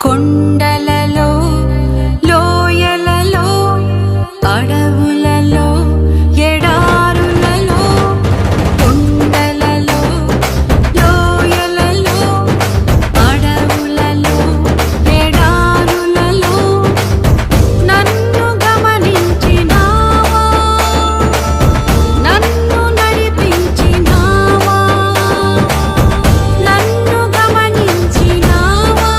కొండలలో లోయలలో అడవులలో ఎడారులలో కొండలలో లోయలలో అడవులలో ఎడారులలో నన్ను గమనించినావా, నన్ను నడిపించినావా, నన్ను గమనించినావా,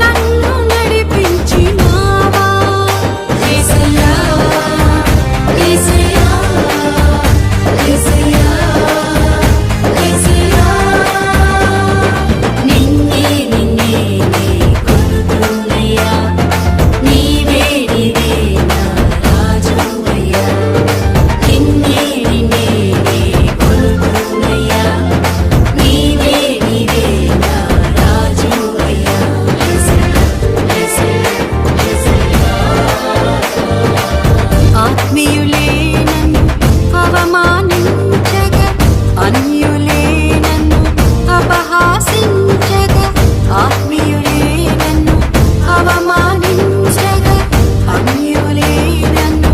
నన్ను నడిపించినావా. యేసయ్యా యేసయ్యా యేసయ్యా యేసయ్యా నిన్నే నిన్నే కొలుతున్నయ్యా, నీవే నీవే నా రాజువయ్యా. నిన్నే నిన్నే కొలుతున్నయ్యా, నీవే నీవే నా రాజువయ్యా. ఆత్మీయులే నన్ను అవమానించగా, అన్యులే నన్ను అపహాసించగా, ఆత్మీయులే నన్ను అవమానించగా, అన్యులే నన్ను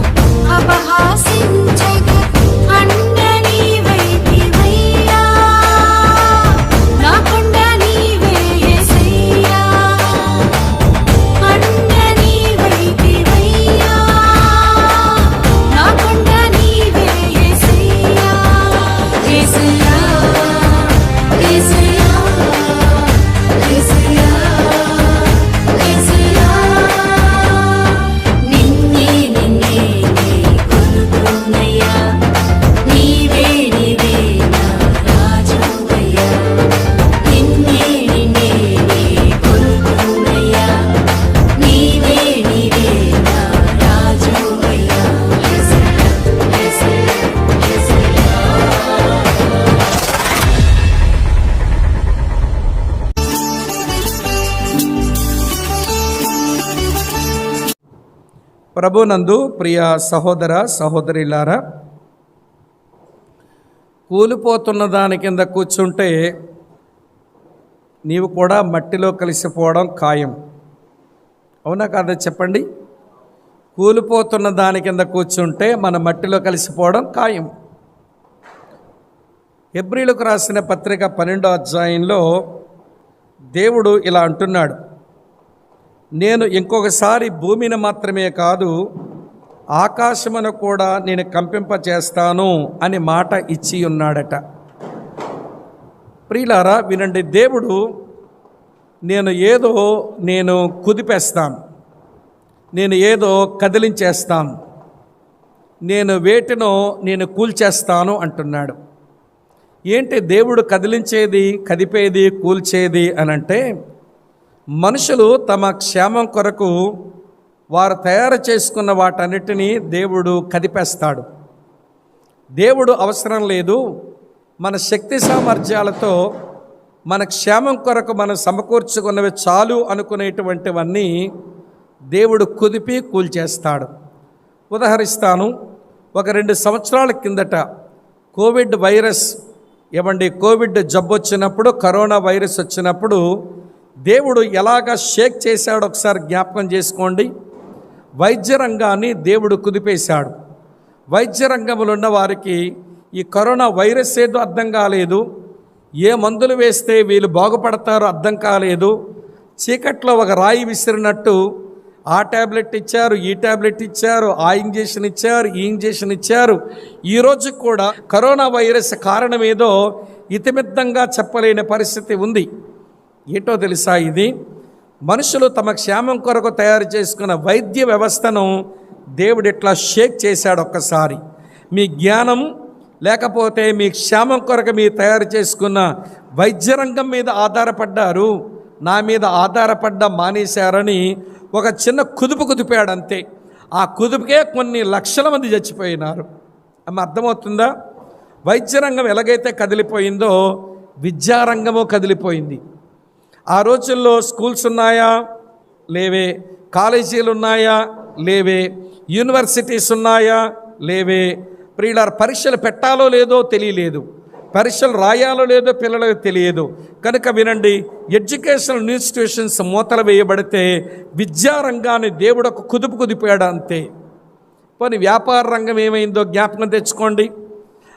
అపహాసించగా, అండ నీవైతివయ్యా, నా కొండ నీవే యేసయ్యా, అండ నీవైతివయ్యా, నా కొండ నీవే యేసయ్యా. యేసయ్యా యేసయ్యా యేసయ్యా యేసయ్యా నిన్నే నిన్నే కొలుతున్నయ్యా, నీవే నీవే నా రాజువయ్యా. నిన్నే నిన్నే కొలుతున్నయ్యా, నీవే నీవే నా రాజువయ్యా. యేసయ్యా యేసయ్యా యేసయ్యా. ప్రభునందు ప్రియ సహోదర సహోదరిలారా, కూలిపోతున్న దాని కింద కూర్చుంటే నీవు కూడా మట్టిలో కలిసిపోవడం ఖాయం. అవునా కాదా చెప్పండి? కూలిపోతున్న దాని కింద కూర్చుంటే మన మట్టిలో కలిసిపోవడం ఖాయం. హెబ్రీలకు రాసిన పత్రిక 12వ అధ్యాయంలో దేవుడు ఇలా అంటున్నాడు, నేను ఇంకొకసారి భూమిని మాత్రమే కాదు ఆకాశమును కూడా నేను కంపింపచేస్తాను అని మాట ఇచ్చి ఉన్నాడట. ప్రియులారా వినండి, దేవుడు నేను కుదిపేస్తాను, నేను ఏదో కదిలించేస్తాను, నేను వేటినో నేను కూల్చేస్తాను అంటున్నాడు. ఏంటి దేవుడు కదిలించేది, కదిపేది, కూల్చేది అనంటే, మనుషులు తమ క్షేమం కొరకు వారు తయారు చేసుకున్న వాటన్నిటినీ దేవుడు కదిపేస్తాడు. దేవుడు అవసరం లేదు, మన శక్తి సామర్థ్యాలతో మన క్షేమం కొరకు మనం సమకూర్చుకున్నవి చాలు అనుకునేటువంటివన్నీ దేవుడు కుదిపి కూల్చేస్తాడు. ఉదాహరిస్తాను. ఒక 2 సంవత్సరాల కిందట కోవిడ్ జబ్బు వచ్చినప్పుడు, కరోనా వైరస్ వచ్చినప్పుడు దేవుడు ఎలాగ షేక్ చేశాడో ఒకసారి జ్ఞాపకం చేసుకోండి. వైద్య రంగాన్ని దేవుడు కుదిపేశాడు. వైద్య రంగంలో ఉన్న వారికి ఈ కరోనా వైరస్ ఏదో అర్థం కాలేదు, ఏ మందులు వేస్తే వీళ్ళు బాగుపడతారో అర్థం కాలేదు. చీకట్లో ఒక రాయి విసిరినట్టు ఆ ట్యాబ్లెట్ ఇచ్చారు, ఈ ట్యాబ్లెట్ ఇచ్చారు, ఆ ఇంజెక్షన్ ఇచ్చారు, ఈ ఇంజెక్షన్ ఇచ్చారు. ఈరోజు కూడా కరోనా వైరస్ కారణం ఏదో ఇతిమిద్దంగా చెప్పలేని పరిస్థితి ఉంది. ఏంటో తెలుసా? ఇది మనుషులు తమ క్షేమం కొరకు తయారు చేసుకున్న వైద్య వ్యవస్థను దేవుడు ఇట్లా షేక్ చేశాడు. ఒక్కసారి మీ జ్ఞానం లేకపోతే మీ క్షేమం కొరకు మీరు తయారు చేసుకున్న వైద్య రంగం మీద ఆధారపడ్డారు, నా మీద ఆధారపడ్డ మానేశారని ఒక చిన్న కుదుపు కుదిపాడు అంతే. ఆ కుదుపుకే కొన్ని లక్షల మంది చచ్చిపోయినారు. అర్థమవుతుందా? వైద్య రంగం ఎలాగైతే కదిలిపోయిందో విద్యారంగము కదిలిపోయింది. ఆ రోజుల్లో స్కూల్స్ ఉన్నాయా? లేవే. కాలేజీలు ఉన్నాయా? లేవే. యూనివర్సిటీస్ ఉన్నాయా? లేవే. ప్రియులారా, పరీక్షలు పెట్టాలో లేదో తెలియలేదు, పరీక్షలు రాయాలో లేదో పిల్లలకు తెలియదు. కనుక వినండి, ఎడ్యుకేషనల్ ఇన్స్టిట్యూషన్స్ మూతలు వేయబడితే విద్యారంగాన్ని దేవుడు ఒక కుదుపు కుదిపాడు అంతే. పోనీ వ్యాపార రంగం ఏమైందో జ్ఞాపకం తెచ్చుకోండి.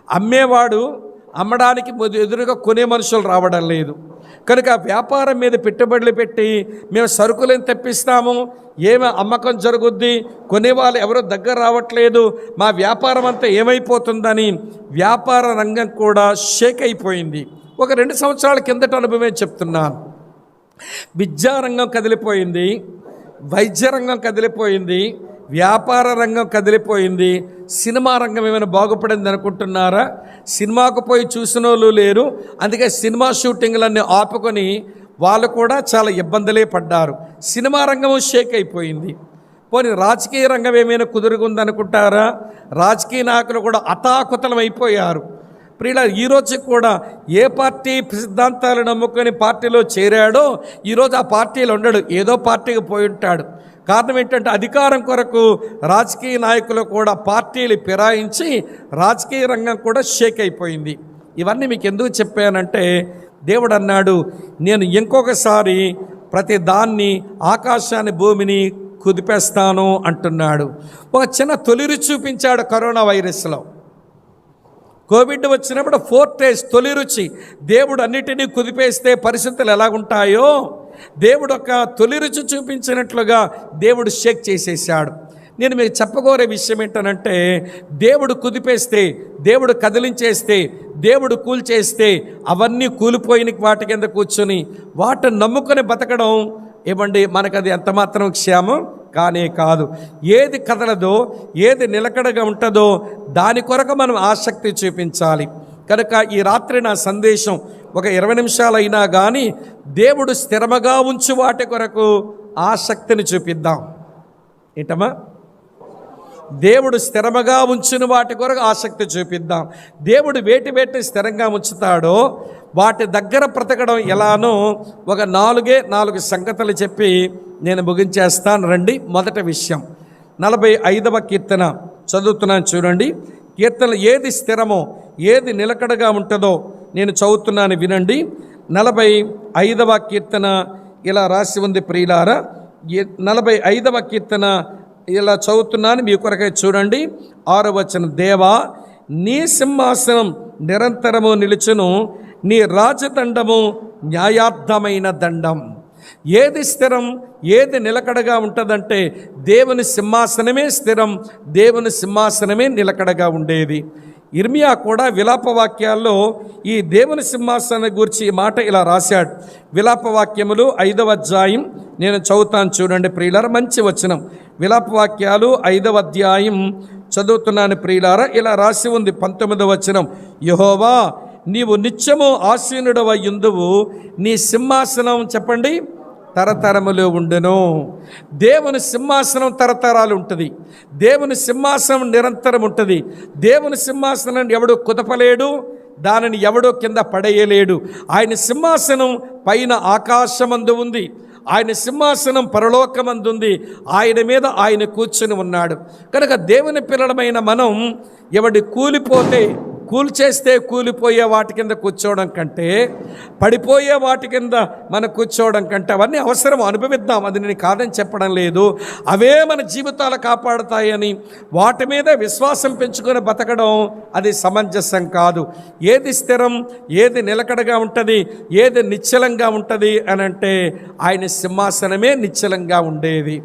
అమ్మేవాడు అమ్మడానికి ఎదురుగా కొనే మనుషులు రావడం లేదు. కనుక వ్యాపారం మీద పెట్టుబడులు పెట్టి మేము సరుకులను తెప్పిస్తాము, ఏమి అమ్మకం జరుగుద్ది, కొనేవాళ్ళు ఎవరో దగ్గర రావట్లేదు, మా వ్యాపారం అంతా ఏమైపోతుందని వ్యాపార రంగం కూడా షేక్ అయిపోయింది. ఒక 2 సంవత్సరాల కిందట అనుభవమే చెప్తున్నాను. విద్యారంగం కదిలిపోయింది, వైద్య రంగం కదిలిపోయింది, వ్యాపార రంగం కదిలిపోయింది. సినిమా రంగం ఏమైనా బాగుపడింది అనుకుంటున్నారా? సినిమాకు పోయి చూసిన వాళ్ళు లేరు. అందుకే సినిమా షూటింగ్లన్నీ ఆపుకొని వాళ్ళు కూడా చాలా ఇబ్బందులే పడ్డారు. సినిమా రంగము షేక్ అయిపోయింది. పోనీ రాజకీయ రంగం ఏమైనా కుదురుకుందనుకుంటారా? రాజకీయ నాయకులు కూడా అతాకుతలం అయిపోయారు. ప్రియుల, ఈరోజు కూడా ఏ పార్టీ సిద్ధాంతాలు నమ్ముకొని పార్టీలో చేరాడో ఈరోజు ఆ పార్టీలో ఉండడు, ఏదో పార్టీకి పోయి ఉంటాడు. కారణం ఏంటంటే అధికారం కొరకు రాజకీయ నాయకులు కూడా పార్టీలు ఫిరాయించి రాజకీయ రంగం కూడా షేక్ అయిపోయింది. ఇవన్నీ మీకు ఎందుకు చెప్పానంటే, దేవుడు అన్నాడు, నేను ఇంకొకసారి ప్రతి దాన్ని ఆకాశాన్ని భూమిని కుదిపేస్తాను అంటున్నాడు. ఒక చిన్న తొలిరి చూపించాడు కరోనా వైరస్లో. కోవిడ్ వచ్చినప్పుడు 4 days తొలి రుచి. దేవుడు అన్నిటినీ కుదిపేస్తే పరిస్థితులు ఎలాగుంటాయో దేవుడు ఒక తొలి రుచి చూపించినట్లుగా దేవుడు షేక్ చేసేసాడు. నేను మీకు చెప్పగోరే విషయం ఏంటనంటే, దేవుడు కుదిపేస్తే, దేవుడు కదిలించేస్తే, దేవుడు కూల్చేస్తే అవన్నీ కూలిపోయిన వాటి కింద కూర్చొని వాటిని నమ్ముకొని బతకడం ఏమండి, మనకు అది ఎంతమాత్రం క్షేమం కానే కాదు. ఏది కదలదో, ఏది నిలకడగా ఉంటుందో దాని కొరకు మనం ఆసక్తి చూపించాలి. కనుక ఈ రాత్రి నా సందేశం ఒక 20 నిమిషాలు అయినా కానీ దేవుడు స్థిరముగా ఉంచు వాటి కొరకు ఆసక్తిని చూపిద్దాం. ఏంటమ్మా? దేవుడు స్థిరముగా ఉంచిన వాటి కొరకు ఆసక్తి చూపిద్దాం. దేవుడు వేటి స్థిరంగా ఉంచుతాడో వాటి దగ్గర బ్రతకడం ఎలానో ఒక 4 సంగతులు చెప్పి నేను ముగించేస్తాను. రండి. మొదటి విషయం 45వ కీర్తన చదువుతున్నాను చూడండి. కీర్తనలు ఏది స్థిరమో, ఏది నిలకడగా ఉంటుందో నేను చదువుతున్నాను, వినండి. 45వ కీర్తన ఇలా రాసి ఉంది ప్రియులారా. 45వ కీర్తన ఇలా చదువుతున్నాను, మీ కొరకై చూడండి. 6వ వచనం, దేవా నీ సింహాసనం నిరంతరము నిలుచును, నీ రాజదండము న్యాయార్థమైన దండం. ఏది స్థిరం, ఏది నిలకడగా ఉంటుందంటే దేవుని సింహాసనమే స్థిరం, దేవుని సింహాసనమే నిలకడగా ఉండేది. ఇర్మియా కూడా విలాపవాక్యాల్లో ఈ దేవుని సింహాసనం గురించి ఈ మాట ఇలా రాశాడు. విలాపవాక్యములు 5వ అధ్యాయం నేను చదువుతాను చూడండి ప్రియులారా, మంచి వచనం. విలాపవాక్యాలు 5వ అధ్యాయం చదువుతున్నాను ప్రియులారా. ఇలా రాసి ఉంది 19వ వచనం, యెహోవా నీవు నిత్యము ఆసీనుడవయ్యుందువు, నీ సింహాసనం చెప్పండి తరతరములు ఉండును. దేవుని సింహాసనం తరతరాలు ఉంటుంది. దేవుని సింహాసనం నిరంతరం ఉంటుంది. దేవుని సింహాసనం ఎవడు కుదపలేడు, దానిని ఎవడో కింద పడేయలేడు. ఆయన సింహాసనం పైన ఆకాశమందు ఉంది, ఆయన సింహాసనం పరలోకమందుంది, ఆయన మీద ఆయన కూర్చుని ఉన్నాడు. కనుక దేవుని పిల్లలమైన మనం ఎవడి కూల్చేస్తే కూలిపోయే వాటి కింద కూర్చోవడం కంటే, పడిపోయే వాటి కింద మనం కూర్చోవడం కంటే అవన్నీ అవసరం, అనుభవిద్దాం, అది నేను కాదని చెప్పడం లేదు. అవే మన జీవితాలు కాపాడుతాయని వాటి మీద విశ్వాసం పెంచుకొని బతకడం అది సమంజసం కాదు. ఏది స్థిరం, ఏది నిలకడగా ఉంటుంది, ఏది నిశ్చలంగా ఉంటుంది అని అంటే ఆయన సింహాసనమే నిశ్చలంగా ఉండేది.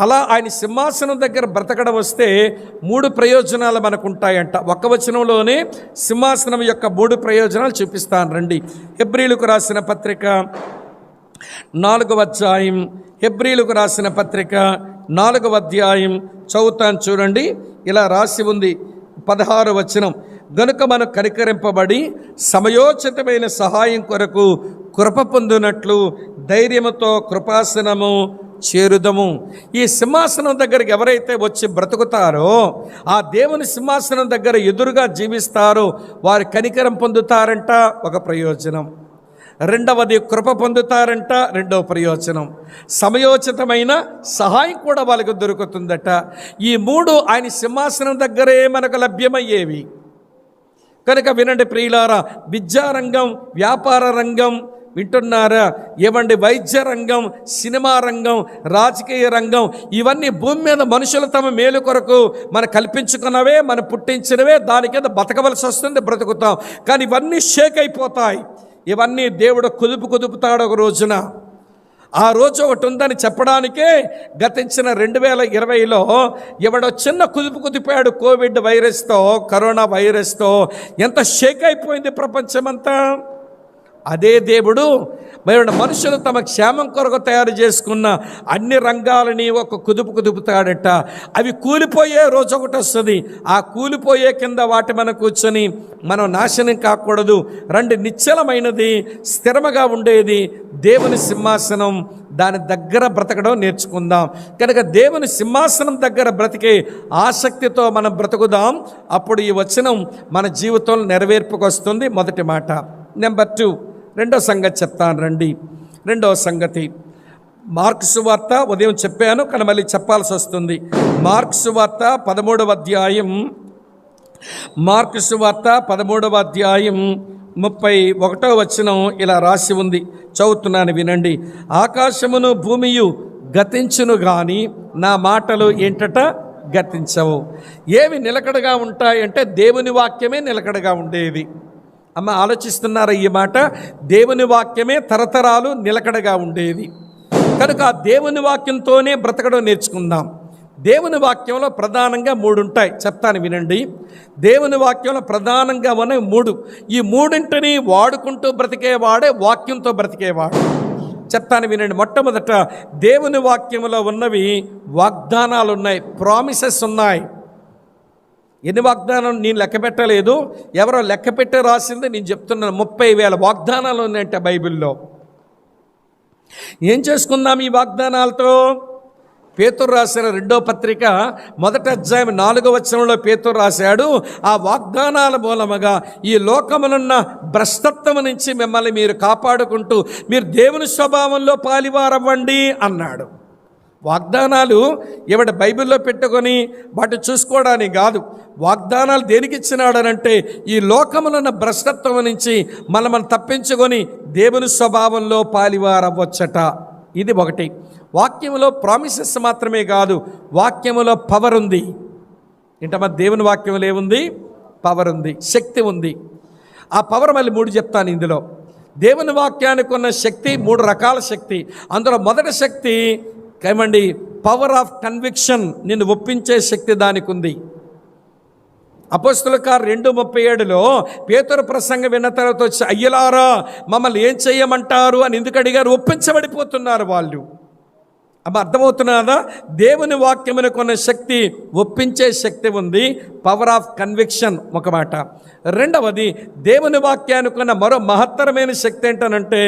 అలా ఆయన సింహాసనం దగ్గర బ్రతకడం వస్తే 3 ప్రయోజనాలు మనకు ఉంటాయంట. ఒక్క వచనంలోనే సింహాసనం యొక్క 3 ప్రయోజనాలు చూపిస్తాను రండి. హెబ్రీయులకు రాసిన పత్రిక 4వ అధ్యాయం, హెబ్రీలకు రాసిన పత్రిక 4వ అధ్యాయం చదువుతాను చూడండి. ఇలా రాసి ఉంది 16వ వచనం, గనుక మనం కనికరింపబడి సమయోచితమైన సహాయం కొరకు కృప పొందినట్లు ధైర్యముతో కృపాసనము చేరుదము. ఈ సింహాసనం దగ్గరికి ఎవరైతే వచ్చి బ్రతుకుతారో, ఆ దేవుని సింహాసనం దగ్గర ఎదురుగా జీవిస్తారో వారు కనికరం పొందుతారంట, ఒక ప్రయోజనం. రెండవది కృప పొందుతారంట, రెండవ ప్రయోజనం. సమయోచితమైన సహాయం కూడా వాళ్ళకు దొరుకుతుందట. ఈ 3 ఆయన సింహాసనం దగ్గరే మనకు లభ్యమయ్యేవి. కనుక వినండి ప్రియులారా, విద్యారంగం, వ్యాపార రంగం, వింటున్నారా? ఏమండి, వైద్య రంగం, సినిమా రంగం, రాజకీయ రంగం, ఇవన్నీ భూమి మీద మనుషులు తమ మేలు కొరకు మనం కల్పించుకున్నవే, మనం పుట్టించినవే. దాని కింద బతకవలసి వస్తుంది, బ్రతుకుతాం. కానీ ఇవన్నీ షేక్ అయిపోతాయి. ఇవన్నీ దేవుడు కుదుపుతాడు ఒక రోజున. ఆ రోజు ఒకటి ఉందని చెప్పడానికే గతించిన 2020లో ఎవడో చిన్న కుదిపాడు కోవిడ్ వైరస్తో, కరోనా వైరస్తో. ఎంత షేక్ అయిపోయింది ప్రపంచమంతా. అదే దేవుడు మనుషులు తమ క్షేమం కొరకు తయారు చేసుకున్న అన్ని రంగాలని ఒక కుదుపుతాడట. అవి కూలిపోయే రోజు ఒకటి వస్తుంది. ఆ కూలిపోయే కింద వాటి మనం కూర్చొని మనం నాశనం కాకూడదు. రండి, నిశ్చలమైనది, స్థిరముగా ఉండేది దేవుని సింహాసనం. దాని దగ్గర బ్రతకడం నేర్చుకుందాం. కనుక దేవుని సింహాసనం దగ్గర బ్రతికే ఆసక్తితో మనం బ్రతుకుదాం. అప్పుడు ఈ వచనం మన జీవితంలో నెరవేర్పుకు వస్తుంది. మొదటి మాట. నెంబర్ 2, రెండో సంగతి చెప్తాను రండి. రెండవ సంగతి, మార్కు సువార్త ఉదయం చెప్పాను కానీ మళ్ళీ చెప్పాల్సి వస్తుంది. మార్కు సువార్త 13వ అధ్యాయం, మార్కు సువార్త 13వ అధ్యాయం 31వ వచనం ఇలా రాసి ఉంది. చదువుతున్నాను వినండి. ఆకాశమును భూమియు గతించును గాని నా మాటలు ఏంటట గతించవు. ఏవి నిలకడగా ఉంటాయంటే దేవుని వాక్యమే నిలకడగా ఉండేది. అమ్మ, ఆలోచిస్తున్నారా ఈ మాట? దేవుని వాక్యమే తరతరాలు నిలకడగా ఉండేది. కనుక ఆ దేవుని వాక్యంతోనే బ్రతకడం నేర్చుకుందాం. దేవుని వాక్యంలో ప్రధానంగా 3 ఉంటాయి, చెప్తాను వినండి. దేవుని వాక్యంలో ప్రధానంగా ఉన్న 3. ఈ 3ంటిని వాడుకుంటూ బ్రతికేవాడే వాక్యంతో బ్రతికేవాడు. చెప్తాను వినండి. మొట్టమొదట దేవుని వాక్యంలో ఉన్నవి వాగ్దానాలు ఉన్నాయి, ప్రామిసెస్ ఉన్నాయి. ఎన్ని వాగ్దానాలు నేను లెక్క పెట్టలేదు, ఎవరో లెక్క పెట్టి రాసింది నేను చెప్తున్నాను. 30,000 వాగ్దానాలు ఉన్నాయంటే బైబిల్లో. ఏం చేసుకుందాం ఈ వాగ్దానాలతో? పేతురు రాసిన 2వ పత్రిక 1వ అధ్యాయం 4వ వచనంలో పేతురు రాశాడు, ఆ వాగ్దానాల మూలముగా ఈ లోకమునున్న భ్రష్టత్వం నుంచి మిమ్మల్ని మీరు కాపాడుకుంటూ మీరు దేవుని స్వభావంలో పాలివారవ్వండి అన్నాడు. వాగ్దానాలు ఎవడ బైబిల్లో పెట్టుకొని వాటి చూసుకోవడానికి కాదు. వాగ్దానాలు దేనికి ఇచ్చినాడనంటే ఈ లోకములున్న భ్రష్టత్వం నుంచి మనం తప్పించుకొని దేవుని స్వభావంలో పాలివారవ్వచ్చట. ఇది ఒకటి. వాక్యములో ప్రామిసెస్ మాత్రమే కాదు, వాక్యములో పవర్ ఉంది. ఇంటమ్మా, దేవుని వాక్యములో ఏముంది? పవర్ ఉంది, శక్తి ఉంది. ఆ పవర్ మళ్ళీ 3 చెప్తాను ఇందులో. దేవుని వాక్యానికి ఉన్న శక్తి 3 రకాల శక్తి. అందులో మొదటి శక్తి ఏమండి? పవర్ ఆఫ్ కన్విక్షన్, నిన్ను ఒప్పించే శక్తి దానికి ఉంది. అపోస్తలుల కార్యం 2:37లో పేతురు ప్రసంగం విన్న తర్వాత వచ్చి, అయ్యలారా మమ్మల్ని ఏం చేయమంటారు అని ఎందుకు అడిగారు? ఒప్పించబడిపోతున్నారు వాళ్ళు. అమ్మ, అర్థమవుతున్నదా? దేవుని వాక్యమునకు ఉన్న శక్తి, ఒప్పించే శక్తి ఉంది, పవర్ ఆఫ్ కన్విక్షన్ ఒక మాట. రెండవది, దేవుని వాక్యానికి ఉన్న మరో మహత్తరమైన శక్తి ఏంటనంటే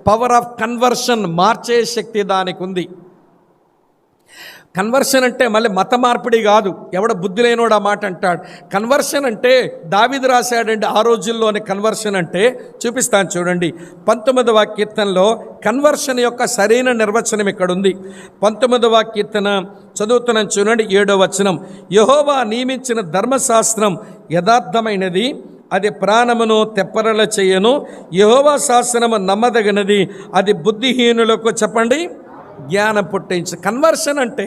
పవర్ ఆఫ్ కన్వర్షన్, మార్చే శక్తి దానికి ఉంది. కన్వర్షన్ అంటే మళ్ళీ మత మార్పిడి కాదు. ఎవడ బుద్ధి లేనోడు ఆ మాట అంటాడు. కన్వర్షన్ అంటే దావీదు రాశాడండి ఆ రోజుల్లోని కన్వర్షన్ అంటే. చూపిస్తాను చూడండి. 19వ కీర్తనలో కన్వర్షన్ యొక్క సరైన నిర్వచనం ఇక్కడ ఉంది. 19వ కీర్తన చదువుతున్నాను చూడండి, 7వ వచనం. యెహోవా నియమించిన ధర్మశాస్త్రం యథార్థమైనది, అది ప్రాణమును తెప్పరల చేయను. యెహోవా శాసనము నమ్మదగినది, అది బుద్ధిహీనులకు చెప్పండి జ్ఞానం పుట్టించు. కన్వర్షన్ అంటే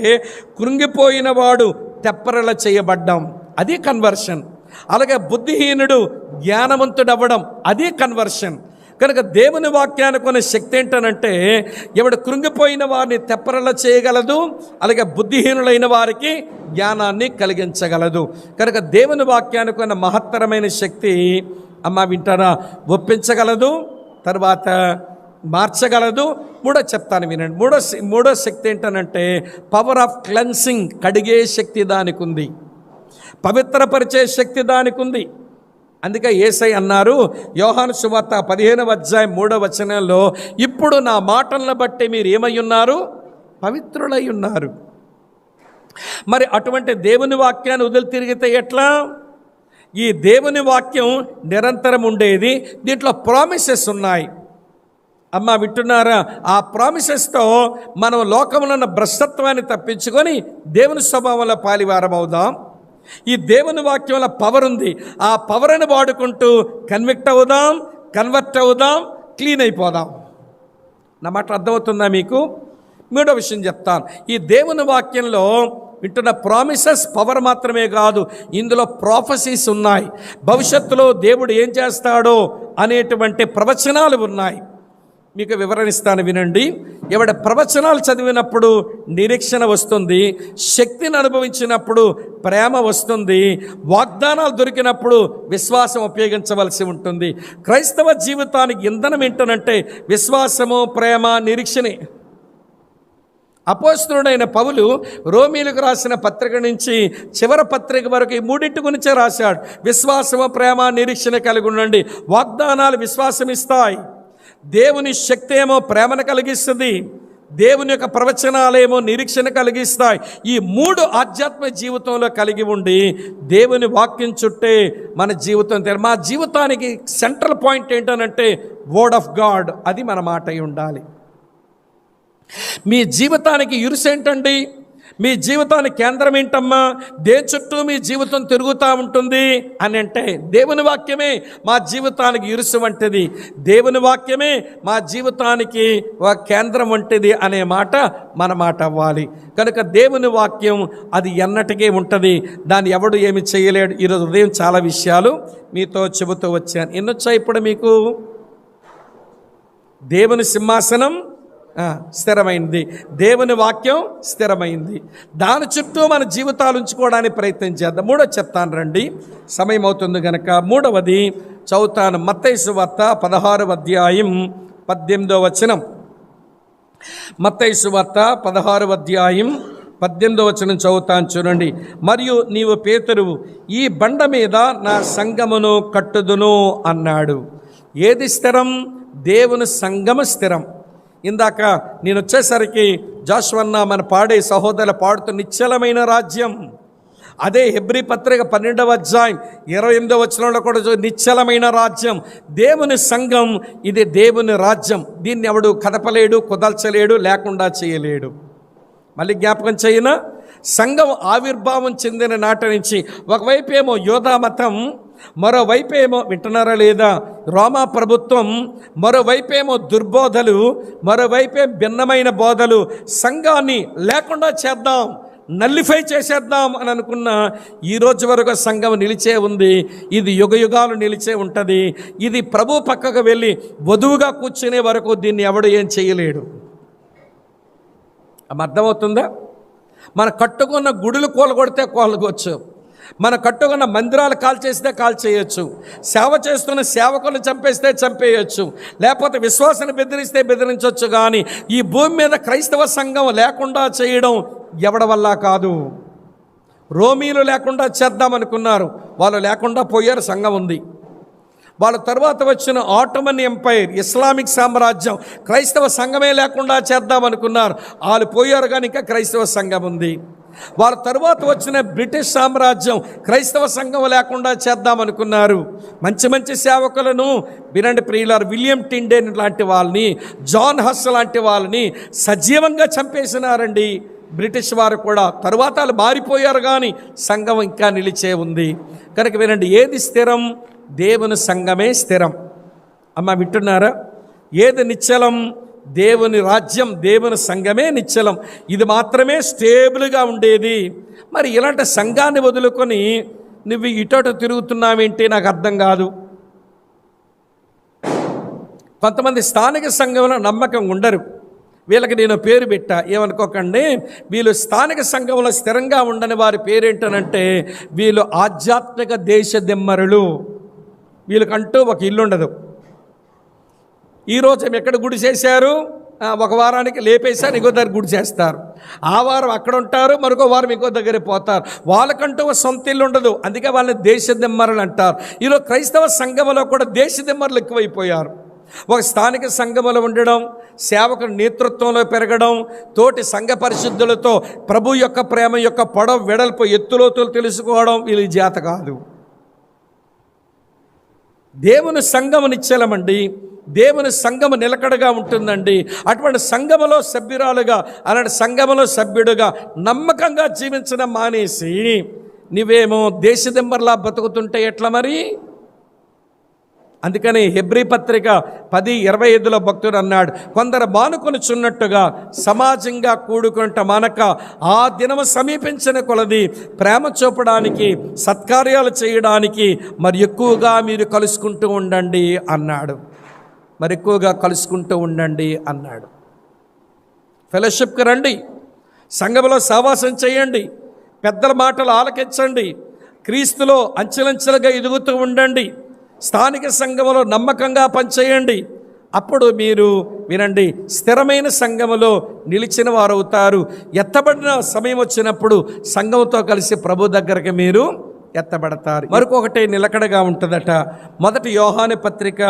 కృంగిపోయిన వాడు తెప్పరల చేయబడ్డం, అది కన్వర్షన్. అలాగే బుద్ధిహీనుడు జ్ఞానవంతుడవ్వడం, అది కన్వర్షన్. కనుక దేవుని వాక్యానికి ఉన్న శక్తి ఏంటనంటే ఎవడు కృంగిపోయిన వారిని తెప్పరల చేయగలదు, అలాగే బుద్ధిహీనులైన వారికి జ్ఞానాన్ని కలిగించగలదు. కనుక దేవుని వాక్యానికి ఉన్న మహత్తరమైన శక్తి, అమ్మ వింటారా, ఒప్పించగలదు, తర్వాత మార్చగలదు. మూడో చెప్తాను వినండి. మూడో శక్తి ఏంటనంటే పవర్ ఆఫ్ క్లెన్సింగ్, కడిగే శక్తి దానికి ఉంది, పవిత్రపరిచే శక్తి దానికి ఉంది. అందుకే యేసయ్య అన్నారు యోహాను సువార్త 15వ అధ్యాయం 3వ వచనంలో, ఇప్పుడు నా మాటలను బట్టి మీరు ఏమై ఉన్నారు? పవిత్రులై ఉన్నారు. మరి అటువంటి దేవుని వాక్యాన్ని వదిలి తిరిగితే ఎట్లా? ఈ దేవుని వాక్యం నిరంతరం ఉండేది, దీంట్లో ప్రామిసెస్ ఉన్నాయి. అమ్మ వింటున్నారా? ఆ ప్రామిసెస్తో మనం లోకంలో ఉన్న భ్రష్టత్వాన్ని తప్పించుకొని దేవుని స్వభావంలో పాలివారం అవుదాం. ఈ దేవుని వాక్యంలో పవర్ ఉంది, ఆ పవర్ని వాడుకుంటూ కన్విక్ట్ అవుదాం, కన్వర్ట్ అవుదాం, క్లీన్ అయిపోదాం. నా మాట అర్థమవుతుందా మీకు? మూడో విషయం చెప్తాను. ఈ దేవుని వాక్యంలో వింటున్న ప్రామిసెస్ పవర్ మాత్రమే కాదు, ఇందులో ప్రాఫెసీస్ ఉన్నాయి. భవిష్యత్తులో దేవుడు ఏం చేస్తాడో అనేటువంటి ప్రవచనాలు ఉన్నాయి. మీకు వివరణిస్తాను వినండి. ఎవడ ప్రవచనాలు చదివినప్పుడు నిరీక్షణ వస్తుంది, శక్తిని అనుభవించినప్పుడు ప్రేమ వస్తుంది, వాగ్దానాలు దొరికినప్పుడు విశ్వాసం ఉపయోగించవలసి ఉంటుంది. క్రైస్తవ జీవితానికి ఇంధనం ఏంటనంటే విశ్వాసము, ప్రేమ, నిరీక్షణే. అపోస్తలుడైన పౌలు రోమీలకు రాసిన పత్రిక నుంచి చివరి పత్రిక వరకు ఈ మూడింటి గురించే రాశాడు. విశ్వాసము, ప్రేమ, నిరీక్షణ కలిగి ఉండండి. వాగ్దానాలు విశ్వాసం ఇస్తాయి, దేవుని శక్తి ఏమో ప్రేమను కలిగిస్తుంది, దేవుని యొక్క ప్రవచనాలేమో నిరీక్షణ కలిగిస్తాయి. ఈ మూడు ఆధ్యాత్మిక జీవితంలో కలిగి ఉండి దేవుని వాక్యం చుట్టే మన జీవితం. మా జీవితానికి సెంట్రల్ పాయింట్ ఏంటనంటే వర్డ్ ఆఫ్ గాడ్, అది మన మాట అయి ఉండాలి. మీ జీవితానికి ఇరుసేంటండి? మీ జీవితానికి కేంద్రం ఏంటమ్మా? దేని చుట్టూ మీ జీవితం తిరుగుతూ ఉంటుంది అని అంటే దేవుని వాక్యమే మా జీవితానికి ఇరుసు వంటిది, దేవుని వాక్యమే మా జీవితానికి ఒక కేంద్రం వంటిది అనే మాట మన మాట అవ్వాలి. కనుక దేవుని వాక్యం అది ఎన్నటికీ ఉంటుంది, దాన్ని ఎవడు ఏమి చేయలేడు. ఈరోజు ఉదయం చాలా విషయాలు మీతో చెబుతూ వచ్చాను. ఎన్నొచ్చాయి ఇప్పుడు మీకు? దేవుని సింహాసనం స్థిరమైంది, దేవుని వాక్యం స్థిరమైంది, దాని చుట్టూ మన జీవితాలు ఉంచుకోవడానికి ప్రయత్నం చేద్దాం. మూడో చెప్తాను రండి, సమయం అవుతుంది కనుక. మూడవది చదువుతాను. మత్తయి సువార్త 16వ అధ్యాయం 18వ వచనం. మత్తయి సువార్త 16వ అధ్యాయం 18వ వచనం చదువుతాను చూడండి. మరియు నీవు పేతురువు, ఈ బండ మీద నా సంఘమును కట్టుదును అన్నాడు. ఏది స్థిరం? దేవుని సంఘము స్థిరం. ఇందాక నేను వచ్చేసరికి జాషువన్న మన పాడే సహోదరులు పాడుతూ నిశ్చలమైన రాజ్యం, అదే హెబ్రీ పత్రిక 12వ అధ్యాయం 28వ వచనంలో కూడా నిశ్చలమైన రాజ్యం, దేవుని సంఘం, ఇది దేవుని రాజ్యం. దీన్ని ఎవడు కదపలేడు, కుదల్చలేడు, లేకుండా చేయలేడు. మళ్ళీ జ్ఞాపకం చేయనా? సంఘం ఆవిర్భావం చెందిన నాటి నుంచి ఒకవైపు ఏమో యోధా మతం, మరోవైపేమో, వింటున్నారా లేదా, రోమా ప్రభుత్వం, మరోవైపేమో దుర్బోధలు, మరోవైపే భిన్నమైన బోధలు. సంఘాన్ని లేకుండా చేద్దాం, నల్లిఫై చేసేద్దాం అని అనుకున్న ఈ రోజు వరకు సంఘం నిలిచే ఉంది. ఇది యుగయుగాలు నిలిచే ఉంటుంది. ఇది ప్రభు పక్కకు వెళ్ళి వధువుగా కూర్చునే వరకు దీన్ని ఎవడు ఏం చేయలేడు. అర్థమవుతుందా? మన కట్టుకున్న గుడులు కూలగొడితే కూలగొచ్చు, మన కట్టుకున్న మందిరాలు కాల్చేస్తే కాల్చేయచ్చు, సేవ చేస్తున్న సేవకులను చంపేస్తే చంపేయచ్చు, లేకపోతే విశ్వాసాన్ని బెదిరిస్తే బెదిరించవచ్చు. కానీ ఈ భూమి మీద క్రైస్తవ సంఘం లేకుండా చేయడం ఎవడి వల్ల కాదు. రోమీలు లేకుండా చేద్దామనుకున్నారు, వాళ్ళు లేకుండా పోయారు, సంఘం ఉంది. వాళ్ళ తర్వాత వచ్చిన ఆటోమన్ ఎంపైర్, ఇస్లామిక్ సామ్రాజ్యం, క్రైస్తవ సంఘమే లేకుండా చేద్దామనుకున్నారు, వాళ్ళు పోయారు, కానీ ఇంకా క్రైస్తవ సంఘం ఉంది. వాళ్ళ తర్వాత వచ్చిన బ్రిటిష్ సామ్రాజ్యం, క్రైస్తవ సంఘం లేకుండా చేద్దామనుకున్నారు. మంచి మంచి సేవకులను వినండి ప్రియులారు, విలియం టిండేన్ లాంటి వాళ్ళని, జాన్ హస్ లాంటి వాళ్ళని సజీవంగా చంపేసినారండి బ్రిటిష్ వారు కూడా. తరువాత వాళ్ళు మారిపోయారు, కానీ సంఘం ఇంకా నిలిచే ఉంది. కనుక వినండి, ఏది స్థిరం? దేవుని సంఘమే స్థిరం. అమ్మ వింటున్నారా? ఏది నిశ్చలం? దేవుని రాజ్యం, దేవుని సంఘమే నిశ్చలం. ఇది మాత్రమే స్టేబుల్గా ఉండేది. మరి ఇలాంటి సంఘాన్ని వదులుకొని నువ్వు ఇటోట తిరుగుతున్నావేంటి? నాకు అర్థం కాదు. కొంతమంది స్థానిక సంఘంలో నమ్మకం ఉండరు. వీళ్ళకి నేను పేరు పెట్టా, ఏమనుకోకండి. వీళ్ళు స్థానిక సంఘంలో స్థిరంగా ఉండని వారి పేరేంటనంటే వీళ్ళు ఆధ్యాత్మిక దేశ దిమ్మరులు. వీళ్ళకంటూ ఒక ఇల్లు ఉండదు. ఈరోజు ఎక్కడ గుడి చేశారు, ఒక వారానికి లేపేశారు, ఇంకో దగ్గర గుడి చేస్తారు. ఆ వారం అక్కడ ఉంటారు, మరొక వారం ఇంకో దగ్గర పోతారు. వాళ్ళకంటూ ఒక సొంత ఇల్లు ఉండదు. అందుకే వాళ్ళని దేశదిమ్మరులు అంటారు. ఈరోజు క్రైస్తవ సంఘములో కూడా దేశదిమ్మరులు ఎక్కువైపోయారు. ఒక స్థానిక సంఘములో ఉండడం, సేవకుల నేతృత్వంలో పెరగడం, తోటి సంఘ పరిశుద్ధులతో ప్రభు యొక్క ప్రేమ యొక్క పొడవు వెడల్పు ఎత్తులోతులు తెలుసుకోవడం వీళ్ళ చేత కాదు. దేవుని సంఘము నిశ్చలమండి, దేవుని సంఘము నిలకడగా ఉంటుందండి. అటువంటి సంఘములో సభ్యురాలుగా, అలాంటి సంఘములో సభ్యుడుగా నమ్మకంగా జీవించడం మానేసి నీవేమో దేశదిమ్మర్లా బతుకుతుంటే ఎట్లా మరి? అందుకని హెబ్రీ పత్రిక 10:25 భక్తుడు అన్నాడు, కొందరు మానుకొనుచున్నట్టుగా సమాజంగా కూడుకుంట మానక ఆ దినము సమీపించిన కొలది ప్రేమ చూపడానికి, సత్కార్యాలు చేయడానికి మరి ఎక్కువగా మీరు కలుసుకుంటూ ఉండండి అన్నాడు. మరి ఎక్కువగా కలుసుకుంటూ ఉండండి అన్నాడు. ఫెలోషిప్కి రండి, సంఘములో సహవాసం చేయండి, పెద్దల మాటలు ఆలకించండి, క్రీస్తులో అంచెలంచెలుగా ఎదుగుతూ ఉండండి, స్థానిక సంఘములో నమ్మకంగా పనిచేయండి. అప్పుడు మీరు వినండి, స్థిరమైన సంఘములో నిలిచిన వారు అవుతారు. ఎత్తబడిన సమయం వచ్చినప్పుడు సంఘంతో కలిసి ప్రభు దగ్గరికి మీరు ఎత్తబడతారు. మరొకటి నిలకడగా ఉంటుందట. 1 యోహాను పత్రిక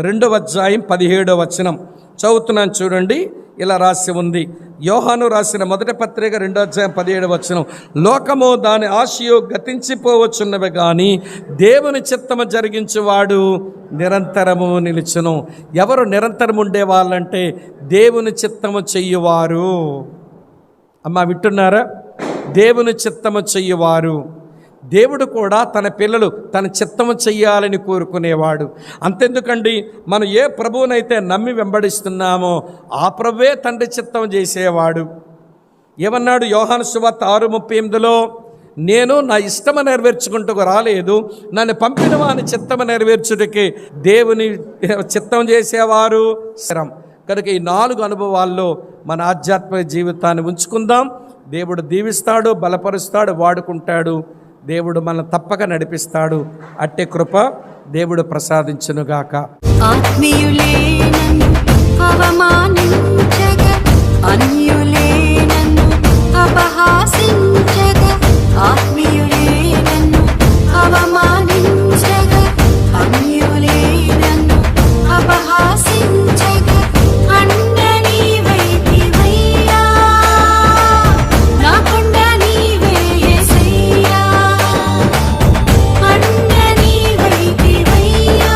2:17 చదువుతున్నాను చూడండి. ఇలా రాసి ఉంది. యోహాను రాసిన 1 పత్రిక 2:17 లోకము దాని ఆశయు గతించిపోవచ్చున్నవి కానీ దేవుని చిత్తము జరిగించువాడు నిరంతరము నిలుచును. ఎవరు నిరంతరం ఉండేవాళ్ళంటే దేవుని చిత్తము చెయ్యువారు. అమ్మా వింటున్నారా? దేవుని చిత్తము చెయ్యువారు. దేవుడు కూడా తన పిల్లలు తన చిత్తము చెయ్యాలని కోరుకునేవాడు. అంతెందుకండి, మనం ఏ ప్రభువునైతే నమ్మి వెంబడిస్తున్నామో ఆ ప్రభువే తండ్రి చిత్తం చేసేవాడు. ఏమన్నాడు యోహాను సువార్త 6:38 నేను నా ఇష్టము నెరవేర్చుకుంటూ రాలేదు, నన్ను పంపిన వాని చిత్తము నెరవేర్చుటకి దేవుని చిత్తం చేసేవారు శ్రమ. కనుక ఈ 4 అనుభవాల్లో మన ఆధ్యాత్మిక జీవితాన్ని ఉంచుకుందాం. దేవుడు దీవిస్తాడు, బలపరుస్తాడు, వాడుకుంటాడు. దేవుడు మనల్ని తప్పక నడిపిస్తాడు. అట్టే కృప దేవుడు ప్రసాదించునుగాక. ఆత్మీయులే నన్ను అవమానించగా, అన్యులే నన్ను అపహాసించగా, ఆత్మీయులే నన్ను అవమానించగా, అన్యులే నన్ను అపహాసించగా, అండ నీవైతివయ్యా, నా కొండ నీవే యేసయ్యా, అండ నీవైతివయ్యా,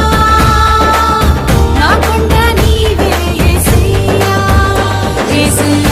నా కొండ నీవే యేసయ్యా, యేసయ్యా.